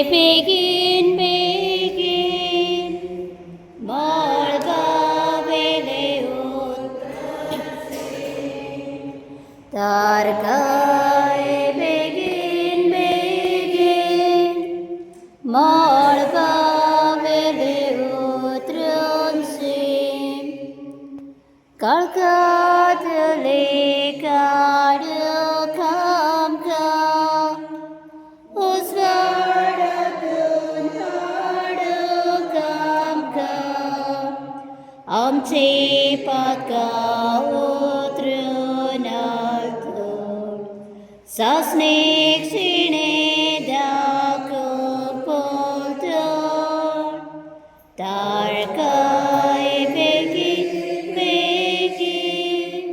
Begin, begin, Malgaveleut, Targai, begin, begin, Malgaveleut, Ransim, Kalkatale, Kamka, आमचे पाका उतरनाथोड सासनेक शिणे दाक पोलतोड तारकाय बेगीन बेगीन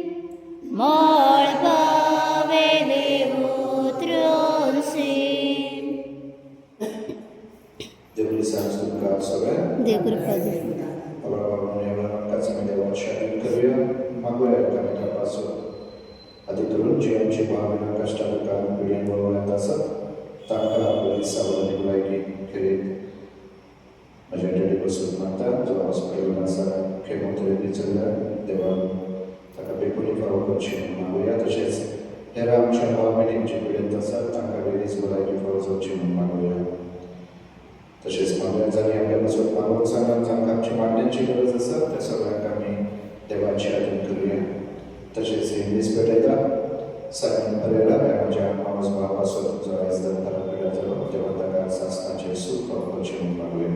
मोळ पावेले उतरनसीम देवकृपा आधी करून जे आमची भावना कष्टाला कारण पिढ्यान वळवण्यात असत तांकां आपली सावधानी भलायकी खेरीत म्हज्या डॅडी बसून मागता जो हॉस्पिटलान आसा केमोथेरपी चल्ल्या देवान ताका बेगोनी फावो करची म्हणून मागुया तशेंच हेर आमच्या भाव भयणीक जी पिडेंत आसात तांकां बेगीच भलायकी फावो जावची म्हणून मागुया तशेंच मागुया आपल्या बसून मागून सांगात जांकां आमची मांड्यांची गरज आसा त्या सगळ्यांक आमी देवाची आदर करूया तशेंच इंग्लीश पेटयता सायमन परेरा म्हज्या मावस भाव आसो जो आयज दनपारा पिड्यार जालो देवा ताका सासणाचें सूख फावो करचें म्हणून मागुया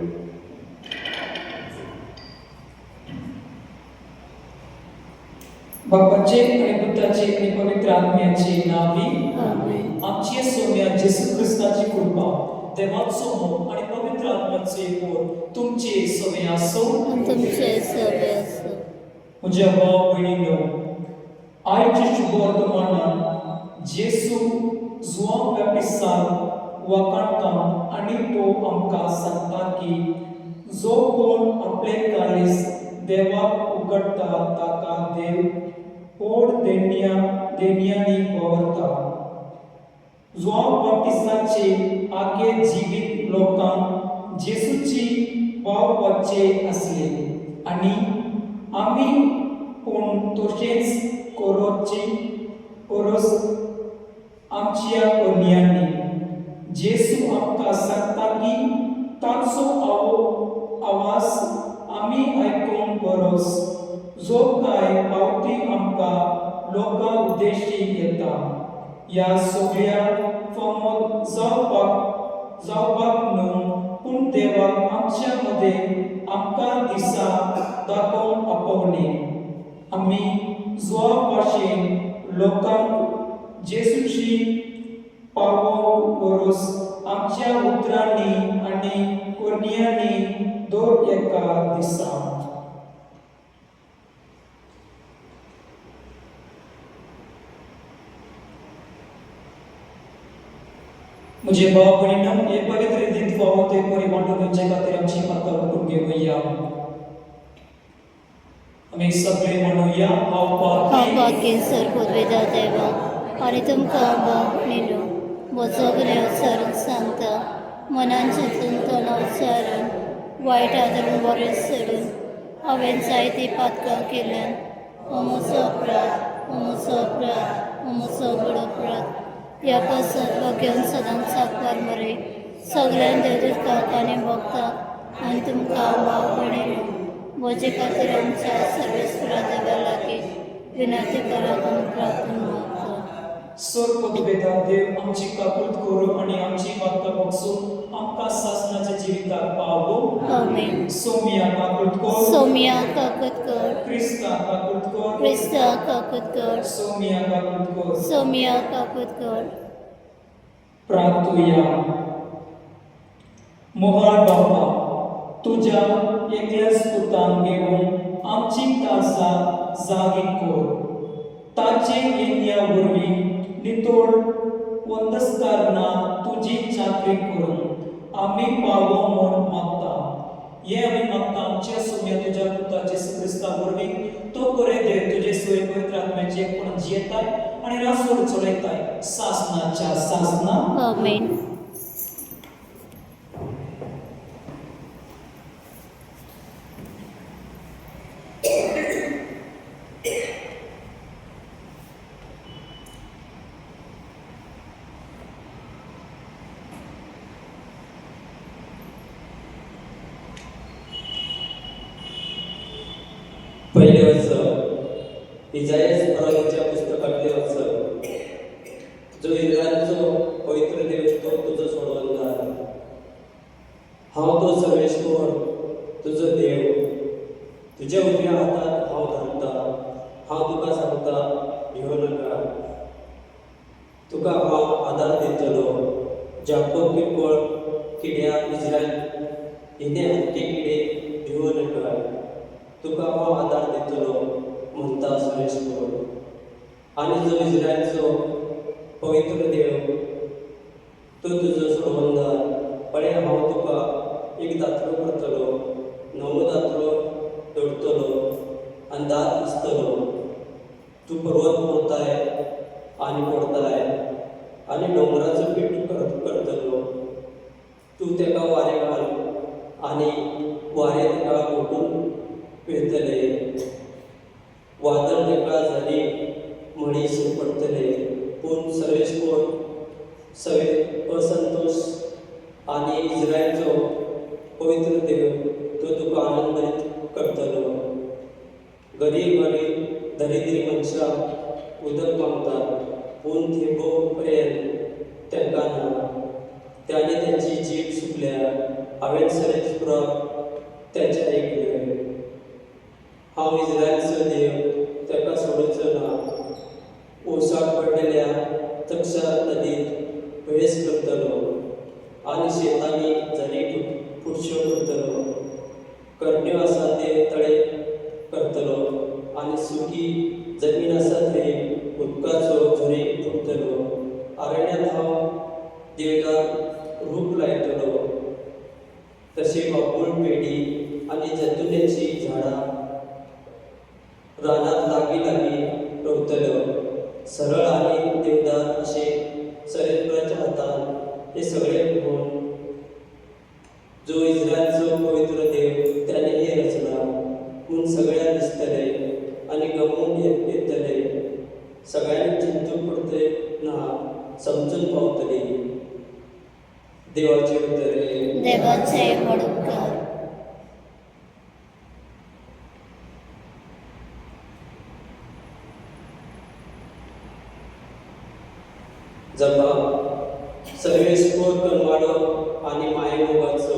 बापाचे आणि पुत्राचे आणि पवित्र आत्म्याचे नावी आमची सोम्या जेसू ख्रिस्ताची कृपा देवाचो मोग आणि पवित्र आत्म्याचे ओर तुमचे सवे आसो म्हज्या भाव भयणींनो आयच्या शुभ वर्तमानान जेसू जुआंव बॅप्टिस्तान वाकाणटा आनी तो आमकां सांगता की जो कोण आपले काळीज देवाक उगडटा ताका देव ओड देणयांनी भरता जुआंव बॅप्टिस्ताचे आगे जिवीत लोकांक जेसूची वाव वाचे असले आनी आमी पूण तशेंच कोरोस आमच्या कन्यांनी जेसू आमकां सांगता की ताचो आवाज आमी आयकूंक बरोस जो काय पावती आमकां लोकां उद्देशी येता ह्या सगळ्या फामाद जावपाक न्हू पूण देवाक आमच्या मदें आमकां दिसा दाखोवन आपवले आमी जुआ भाशेन लोकांक जेसूची पावोवंक बरोस आमच्या उतरांनी आनी कोरनियांनी दर एका दिसा मुझे भाव भयणींनो हे पवित्र रितीन फावो ते बरी मांडूचे खातीर आमची माता बघून घेवया आमी सगळे म्हणूया हांव पाकीन सर पदवेदार देवा आनी तुमकां भाव भयणींनो म्हजो बरें उच्चारून सांगता मनान चिंतून तोंडान उच्चारून वायट आदरून बरें सोडून हांवें जायतीं पातकां केल्यान हो म्हजो अपराध हो म्हजो अपराध हो म्हजो व्हड अपराध ह्या पसत घेवन सदांच साकवार मरे सगळ्यां देवदूतांक आनी भक्तांक आनी तुमकां भाव भयणींनो म्हजे खातीर आमच्या सर्वेस्वरा देवा लागीं विनंती करात आनी प्रार्थना मागता सर पदवेदार देव आमची काकूट करूं आनी आमची वार्ता बगसून आमकां सासणाच्या जिविताक पावो आमेन सोमिया काकूट कर सोमिया काकूट कर क्रिस्ता काकूट कर क्रिस्ता काकूट कर सोमिया काकूट कर सोमिया काकूट कर प्रार्थूया मोहळ बापा तुझ्या एकल्याच पुतान घेवन आमची काळजा जागी कर ताचे येण्या वरवीं नितोड वंदस्कारना तुजी चाकरी करून आमी पावो म्हूण मागता हे आमी मागता आमच्या सोम्या तुज्या पुताचे क्रिस्ता वरवीं तो करे देव तुजे सोय पवित्र आत्म्याचे एकपण जियेताय आनी रासोड चलयताय सासनाच्या सासना आमेन पहिले वचन इजायास प्रवादीच्या पुस्तकातले वचन. जो इस्रायलचो पवित्र देव तो तुजो सोडवणदार. हांव तो सर्वेश्वर तुजो देव. तुज्या उजव्या हातांत हांव धरता. हांव तुका सांगता भिवू नाका. तुका हांव आदार दितलो. जाकोब किरकोळ किड्या इस्रायल हिने हत्ती किडे भिवू नाका. तुका हांव आदार दितलो म्हणटा सर्वेश्वर. आनी जो इस्रायलचो पवित्र देव तो तुजो सोडवणदार. पळय हांव तुका एक दातलो करतलो. नवो दातलो दवरतलो आनी दात दिसतलो. तूं पर्वत मोडताय आनी पडताय आनी दोंगराचो पीठ करतलो. तूं तेका वारें घाल आनी वारें तेका घोटून पेरतले. वादळ तेका झाली मळीस पडटले. पूण सर्वेश्वर असंतोष आनी इस्रायलचो पवित्र देव तो तुका आनंदीत करतलो. गरीब आनी दरिद्री मनशां उदक मागतात पूण थेंबो पर्यंत तांकां ना. त्याने त्यांची जीब सुकल्या. हांवें सर्वेश्वराक त्याच्या ऐकले. हांव इस्रायलचो देव ताका सोडूचो ना. ओसाक पडलेल्या तक्षा नदीत प्रवेश करतलो आनी शेतांनी झरी फुडश्यो करतलो. करण्यो आसा ते तळे करतलो आनी सुकी जमीन आसा थंय उदकाचो झरी फुटतलो. अरण्यांत हांव देवदार रूप लायतलो. तशे बाबूळ पेडी आनी जैतुनाची झाडां रानांत लागीं लागीं रोवतलो. सरळ आनी देवदार अशे सर्वेश्वराच्या हातान हे सगळे घेवन. जो इस्रायलचो पवित्र देव त्याने हे रचला म्हूण सगळ्यांक दिसतले आनी गमून येतले. सगळ्यांनी चिंतून पडटले ना समजून पावतली. देवाचे उतरे. देवाचे पडूकर. जपा सर्वेश्वर कनवाडो आनी मायमोगाचो.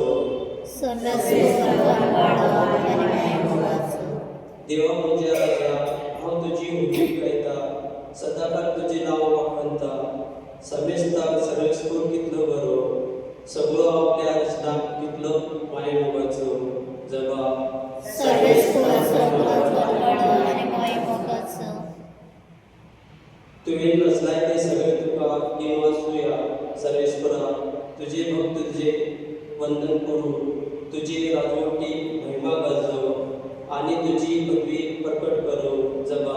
सर्वेश्वर कनवाडो आनी मायमोगाचो. देवा म्हणजे राजा हांव तुजी उर्मी गायता. सदांकाळ तुजें नांव वाखणता. समेस्ताक सर्वेश्वर कितलो बरो. सगळो आपल्या रचनाक कितलो मायमोगाचो. जपा सर्वेश्वर कनवाडो आनी मायमोगाचो. तुवें रचलाय ते सगळे तुका देव आसूया. सर्वेश्वरा तुजे भक्त तुजे वंदन करू. तुजी राजवटी महिमा गाजो आनी तुजी पदवी प्रकट करू. जपा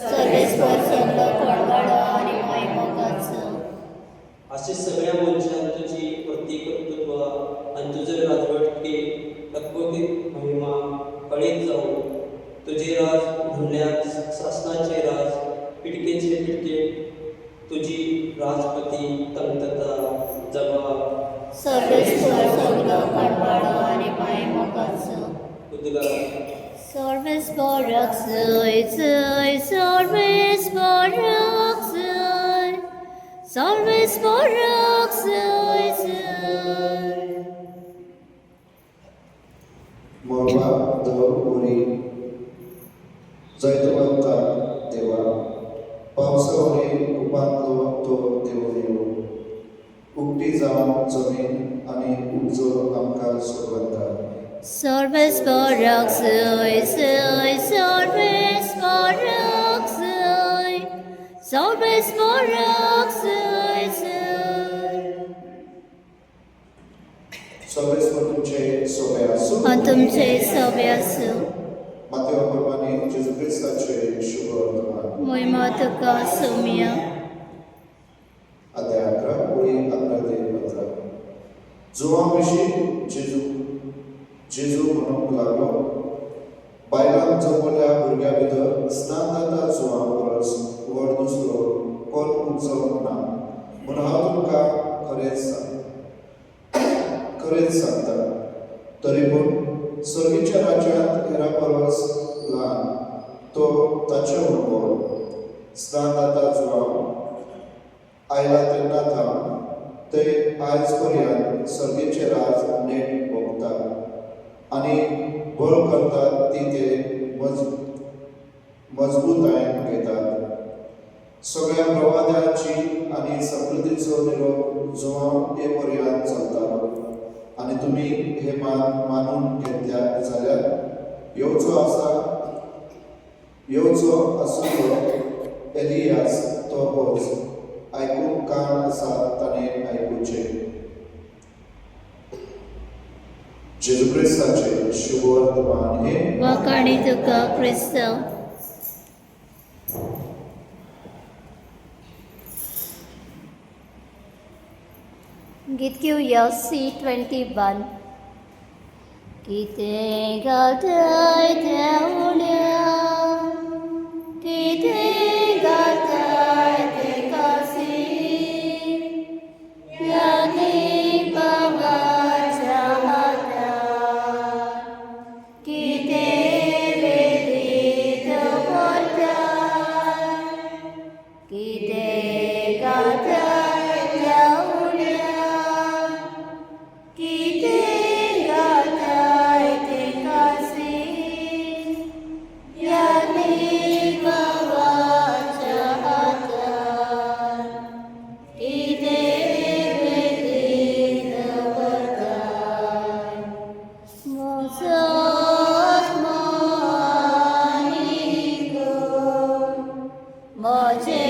सर्वेश्वर कनवाडो आनी मायमोगाचो. अशें सगळ्या मनशांक तुजी प्रतिकर्तृत्व आनी तुजे राजवटी तत्वगीत महिमा कळीत जावं. तुजे राज म्हणल्यार शासनाचे राज. पिडकेचे पिडके तुजी राजपती तंतता. जपा सर्वेश्वर कनवाडो आनी मायमोगाचो. उदगार. सर्वेश्वराक जय जय. सर्वेश्वराक जय. सर्वेश्वराक जय जय. मोरबा दवरी जैतवंता देवा. पावसावरी उपांतलो तो देव येवो. उक्ती जावन जमीन आनी उजो आमकां सोडवंता. सर्वेश्वराक जय जय. सर्वेश्वराक जय. सर्वेश्वराक जय जय. सर्वेश्वर तुमचे सोबे आसूं. आनी तुमचे सवे आसूं. मातयो परवानी जेजू क्रिस्ताचे शुभ वर्तमान. महिमा तुका सौम्य. अध्याय 11 ओळी 11 ते 15. जुवां विशीं जेजू म्हणूंक लागलो. बायलांक जल्मल्या भुरग्या भितर स्नान जाता जुवां परस व्हड दुसरो कोण उत्सव ना म्हूण हांव तुमकां खरेंच सांगता. तरी पूण सर्गीच्या राज्यांत हेरा परस ल्हान तो ताचे उरको स्नानाता जुवाव आयला तेन्ना थांब ते आयज पर्यंत सर्गेचे राज नेट भोगता आनी बळ करतात ती ते मजबूतायेन घेतात सगळ्या प्रवाद्यांची आनी समृद्धीचो निरोप जुवांव हे पर्यंत चलता आनी तुमी हे मानून घेतल्या जाल्यार येवचो आसुलो एलियास तो होच आयकूंक कान आसा ताणें आयकुचें जेजू क्रिस्ताचे शुभ वर्तमान हे वखाणी तुका क्रिस्त. गीत घेवया C21. कितें घालताय त्या उण्या कितें घालताय ते कासी यादी बाबाच्या हातान कितें वेदीत करताय कितें घालताय त्या उण्या कितें घालताय ते कासी यादी बाबाच्या हातान कितें वेदीत करताय मोजत मानी गो म्हजे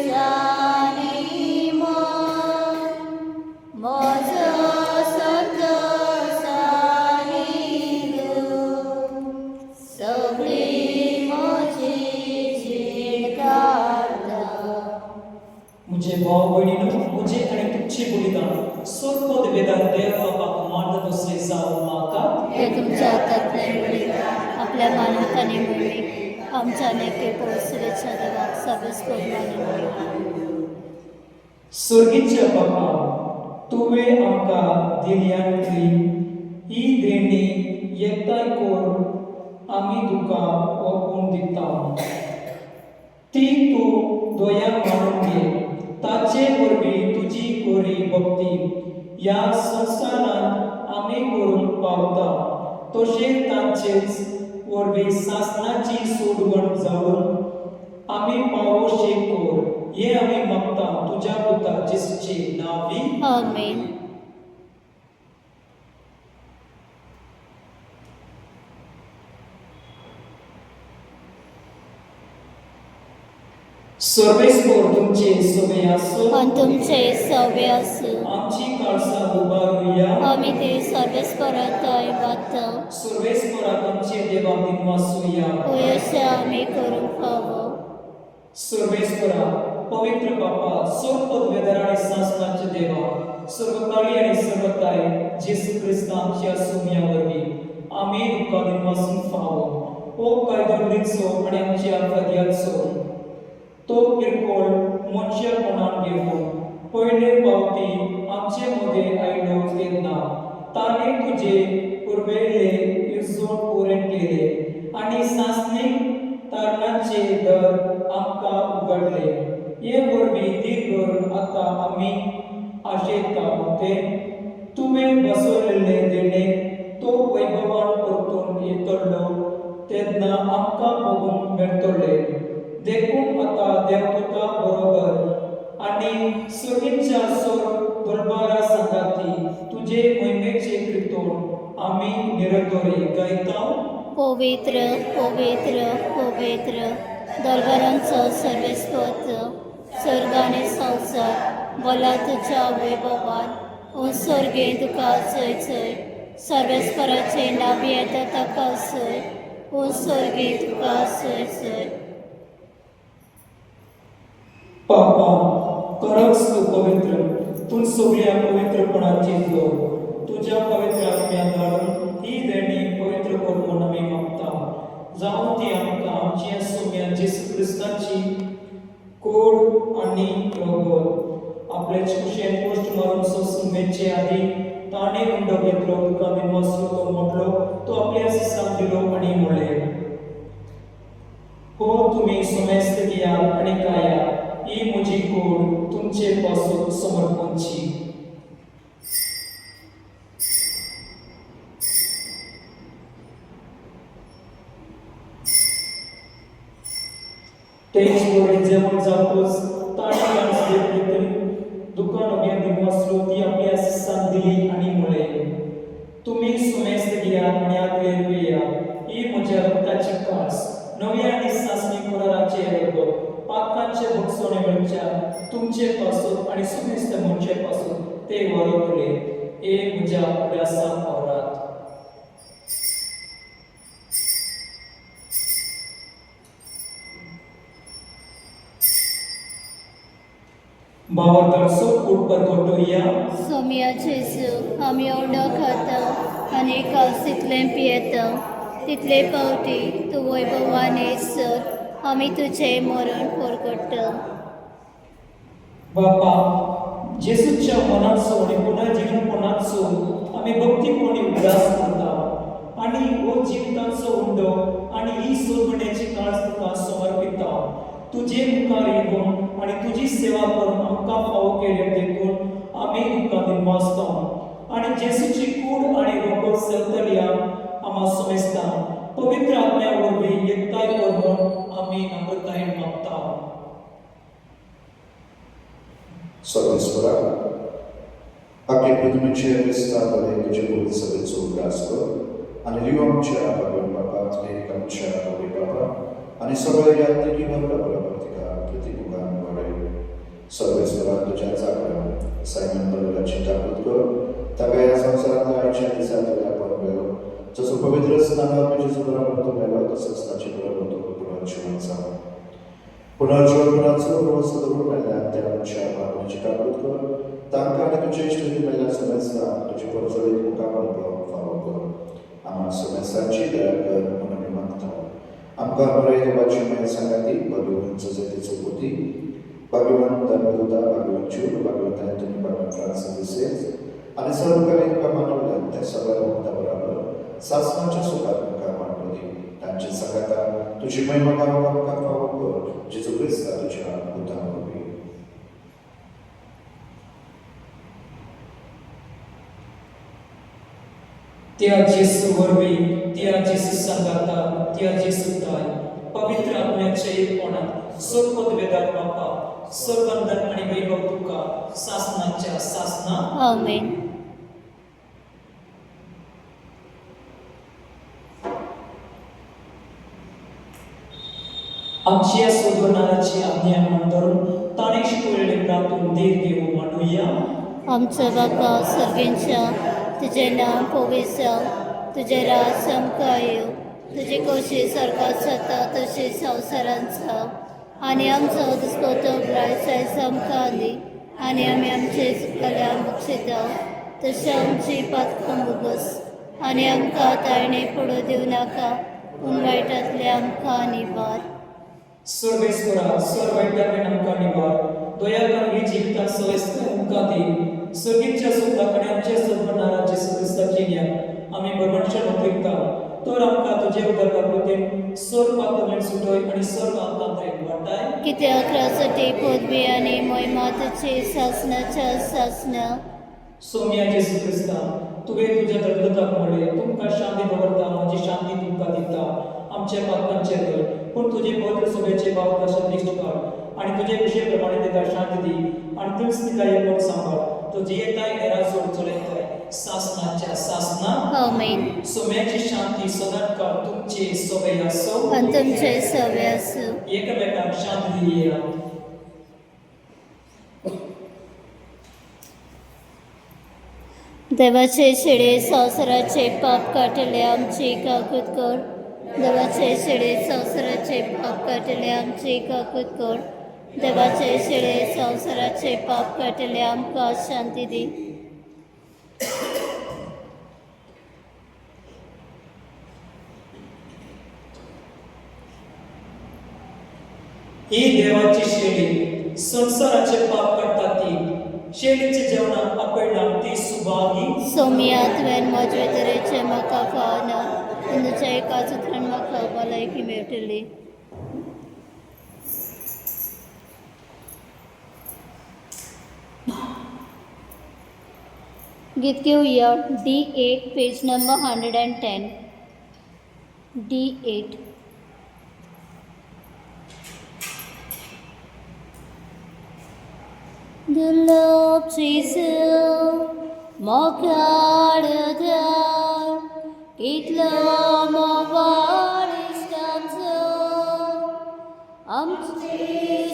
काळजानी मन म्हजो संतोषानी गो सगळी म्हजी जीण काढता. मुझे भाव भयणीनो मुझे आणि तुमची बलिदान सोपत वेदांत देव बापाक मांडत दुसरे जावं माका हे तुमच्या हातांतलें बलिदान आपल्या मानवतांनी मेळ्ळी आमच्या नेके पोसलेच्या देवाक सगळेच मानून स्वर्गीच्या बापा तुवें आमकां दिल्यान ही देणी एकताय कोर आमी तुका ओपून दिता ती तूं दोया मानून घे ताचे वरवीं तुजी कोरी भक्ती ह्या संवसारांत आमी करूंक पावता तशेंच तांचेच वरवीं सासणाची सोडवण जावन आमी पावोशे कोर हे आमी मागता तुज्या पुता जेसूचे नांवी आमेन. सर्वेस्पोर तुमचे सवय आसो आनी तुमचे सवे आसूं आमची काळसा उबारुया आमी ते सर्वेस्परांताय वाचता सर्वेस्पोराक आमचे देवा दिनवासुया अशें आमी करूंक फावो. सर्वेस्परा पवित्र बापा सोपत वेदर आणि सासनाचे देवा सर्वकाळी आणि सर्वताय जेसू क्रिस्तांच्या सोम्या वरवीं आमी तुका दिनवासून फावो ओ कायदोंडीचो आणि आमच्या फद्याचो तो किरकोळ मनशापणान घेवन पयले फावटी आमचे मदें आयलो तेन्ना ताणें तुजे पुरवेले येसोन पुरण केले आनी सासणीक तारणाचे दर आमकां उगडले हे वरवीं दीर्घ आतां आमी आशेता ते तुवें बसयलेले देणे तो वैभवान परतून येतलो तेन्ना आमकां बघूंक मेळटले देखून आतां देवदूता बरोबर आनी सर्गीच्या सोर दरबारा संगाती तुजे महिमेचे कृतोन आमी निरंतरी गायता. पवित्र पवित्र पवित्र दरबारांचो सर्वेस्पत सर्ग आनी संवसार बोला तुज्या वैभवान सर्गे तुका चय चय सर्वेस्पराचे नावी येता ताका सय सर्गे तुका चय चय. पापा करक्स तू पवित्र तू सगळ्या पवित्रपणाची जोड तुझ्या पवित्र आत्म्या धाडून ही देणी पवित्र करून आमी मागता जावं ती आमकां आमच्या सोम्या जेसू क्रिस्ताची कोड आनी रगत आपले कुशेन पोस्ट मारून सोसून मेचे आदी ताणे उंडो घेतलो तुका दिनवासलो तो म्हटलो तो आपल्या शिष्याक दिलो आणि म्हणले हो तुम्ही सुमेस्त घ्या आणि खाया ही म्हजी कूड तुमचे पासून समर्पणची तेच वरी जेवण जातोच ताणी माणस घेतली दुकान उभ्या दिनवासलो ती आपल्या शिष्याक दिली आणि म्हणले तुम्ही सुमेस्त घ्या आणि आदले पिया ही म्हज्या रक्ताची कास नव्या आणि सासणी कुराराचे रगत पाकांचे भक्षणे म्हणच्या तुमचे पासून आणि सुमेस्त म्हणचे पासून ते वरवले ए म्हज्या उदासा औरात भावार्थ कूट पर घोटोया सोम्या जेजू आमी ओंडो खाता आनी कालसितलें पियेता तितले पावटी तूं वैभवान येसर आमी तुजें मरण परगट्टा बापा जेसूच्या मनाचो आणि पुनर्जीवनपणाचो आमी भक्तीपणी उदास करता आणि हो जिविताचो उंडो आणि ही सोडवण्याची काळ तुका समर्पिता तुझे मुखार येऊन आणि तुझी सेवा करून आमकां फावो केले देखून आमी तुका दिनवासता आणि जेसूची कूड आणि रोग चलतल्या आम्हा सुमेस्ता पवित्र आत्म्या वरवीं एकताय करून आमी नम्रतायेन मागता सर्वेश्वरा आखे पृथ्वीचे विस्तारले तुझे बोल सभेचो उदास कर आणि लिव आमच्या भगवान बापा एक आमच्या गौरी बापा आणि सगळ्या यात्रिकी वर्ग प्रतिकार प्रतिमुखान वाडय सर्वेश्वरा तुझ्या जागरण सायमन बरोबरची ताकद कर ताका ह्या संवसारांतल्या आयच्या दिसांतल्या आपण मेलो जसो पवित्र स्नानार तुझे बरोबर तो मेलो तसोच ताचे बरोबर तो पुनर्जीवन जावं पुनर्जीवनाचो रोस दवरून मेल्ल्या त्या आमच्या भावनेची ताकद कर तांकां आनी तुजे इश्टिणी मेल्ल्या समेस्ता तुजे परजळीत मुखार अनुभव फावो कर आम्हा समेस्तांची दया कर म्हणून आमी मागता आमकां बरे देवाची माय सांगाती भगवान जजेतीचो पोती भगवान धर्मदूता भगवान जूड भगवान एंटनी भगवान फ्रांसिस आनी सर्वकालीन तुका मानवल्या त्या सगळ्या भक्तां बरोबर सासणाच्या सुखात मुखार मांडलो दी तांचे सांगाता तुजी महिमा गावपाक आमकां फावो कर जेजू क्रिस्ता तुज्या पुतां वरवीं त्या जेसू वरवीं त्या जेसू सांगाता त्या जेसू ताय पवित्र आत्म्याचे एकपणात सर्वपद वेदात बापा सर्वंदन आणि वैभव तुका सासनाच्या सासना आमेन आमच्या सोदवणाराची आज्ञा मानधरून ताणे शिकवलेले प्रातून देर घेऊ मांडूया आमचो बापा सर्गेंच्या तुजें नांव पवित्र जावं तुजें राज आमकां येवं तुजी कशी स्वर्गांत जाता तशी संवसारांत जावं आनी आमचो दिसपतो प्रायस आयज आमकां दी आनी आमी आमचे चुकल्यांक बक्षिता तशें आमची पातकां भोगस आनी आमकां ताळणे पडू दिवं नाका पूण वायटांतले आमकां निबार सर्वेश्वरा सर्वैट्यावेन आमकां निबार दया कर ही जिवितांत सवयस्कर आमकां दी सगळीच्या सुखाकडे आमच्या सर्वनाराचे सदस्याची न्या आमी बरमणशे नोकरिकता तर आमकां तुजे उदरगा कृतेन सर्व पातळेन सुटय आनी सर्व आंतांतरेन वाटाय कित्याक रासटी पदवी आनी मोहिमा तुजी सासनाच्या सासना सोम्या जेसू क्रिस्ता तुवें तुज्या दंडताक म्हणले तुमकां शांती दवरता म्हजी शांती तुमकां दिता आमच्या पातकांचेर धर पूण तुजे पवित्र सभेचे भाव कशें दिश्ट काड आनी तुजे विशय प्रमाणे तिका शांती दी आनी तुज तिका एकवट सांबाळ तुजी येताय हेरा जोड चलयताय सासनाच्या सासना आमेन सोम्याची शांती सदांच काळ तुमचे सवय आसो आनी तुमचे सवे आसूं एकमेकांक शांती दिया देवाचे शिडे संवसाराचे पाप काटले आमची काकूत कर देवाचे शिडे संवसाराचे पाप काटले आमची काकूत कर देवाचे शिडे संवसाराचे पाप काटले आमकां शांती दी ही देवाची शेळी संसाराचे पाप काढता ती शेळीचे जेवणात आपल्याला ती सुभ स्वागी सोमिया तुवें म्हजे तरेचे म्हाका फावना तुमच्या एकाच उतरान म्हाका भलायकी मेळटली. गीत घेवया D8 page number 110. D8. The Lord Jesus, Mokarada, Kitla Mavaris Danzo,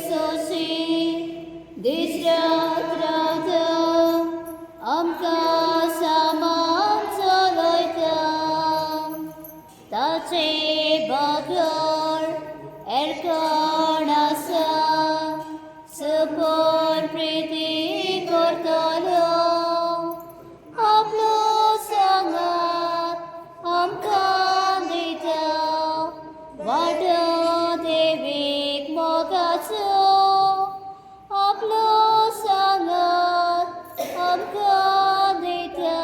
Soshi, Disratrada, Amka Saman Soloita, Tache Bakar, Erkanasa, Support Priti Kortalo, Aplo Sangat, Amkandita, Vada Devik Mogatsu, Aplo Sangat, Amkandita,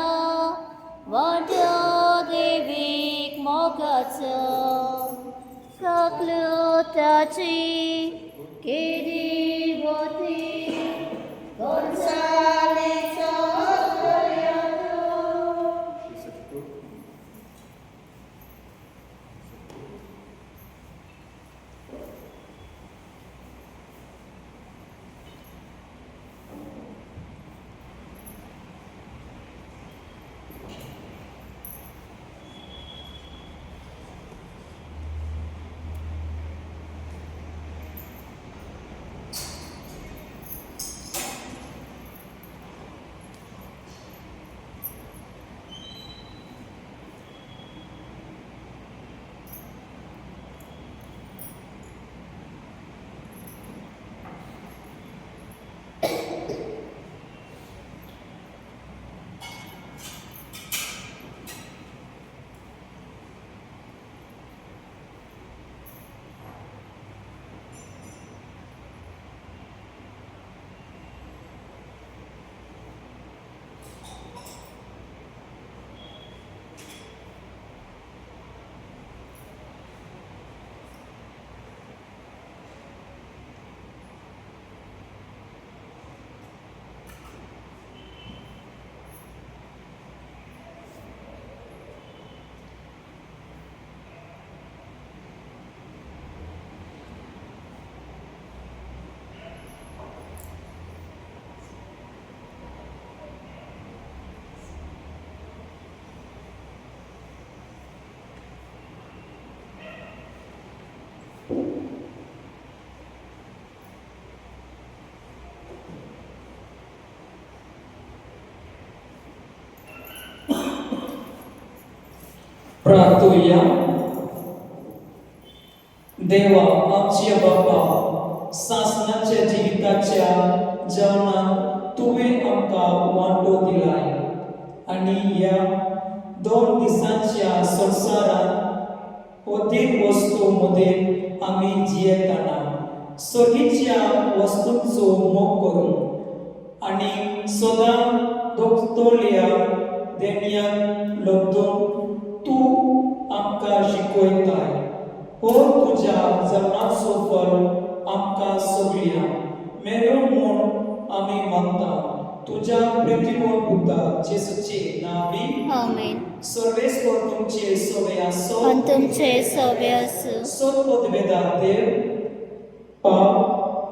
Vada Devik Mogatsu, Kaklutachi, Kedi Boti, Gonzales Oriado. प्रार्थूया. देवा आमच्या बापा, सासणाच्या जिविताच्या जेवणात तुवें आमकां वांटो दिलाय आनी ह्या 2 दिसांच्या संवसारांत अदीक वस्तू मदें आमी जियेताना सगळीच्या वस्तूंचो मोग करूं आनी सदां दोतोरल्या देणग्यांक लब्धून तूं आमकां शिकयताय. हो तुज्या जमनाचो फळ आमकां सगळ्या मेळो म्हूण आमी मागता. तुज्या प्रितीमोल पुता जेसूचे नांवी. आमेन. सर्वेस्वर तुमचे सवे आसो आनी तुमचे सवे आसूं. सत्पदवेदार देव, पाप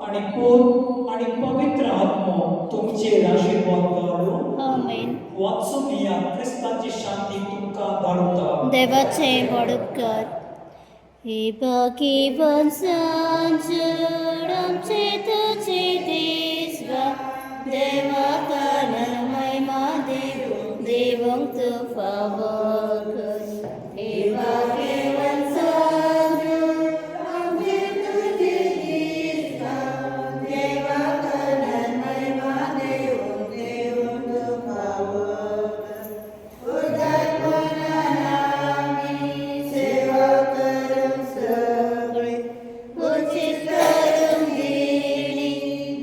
आनी पूत आनी पवित्र आत्मो तुमचेर आशिर्वाद करूं. आमेन. वाचून या क्रिस्ताची शांती तुमकां धाडटा. देवाचे व्हड उपकार. हे बाकी सांजोड आमचे तुजे देसवा देवा कारण महिमा देव देवंक तू फावो कर. हे बाकी सांजोड आमचे तुजे देसवा देवा कारण महिमा देव देवंक तू फावो कर. उदारपणान आमी सेवा करूंक सगळे उचित करूंक गेली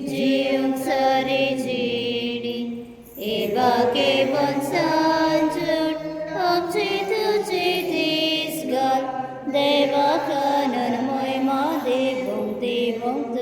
जीवंक सारी जिणी. हे केवल सांजून आमची तुझी दीस घाल देवा कानन महिमा देवं देवं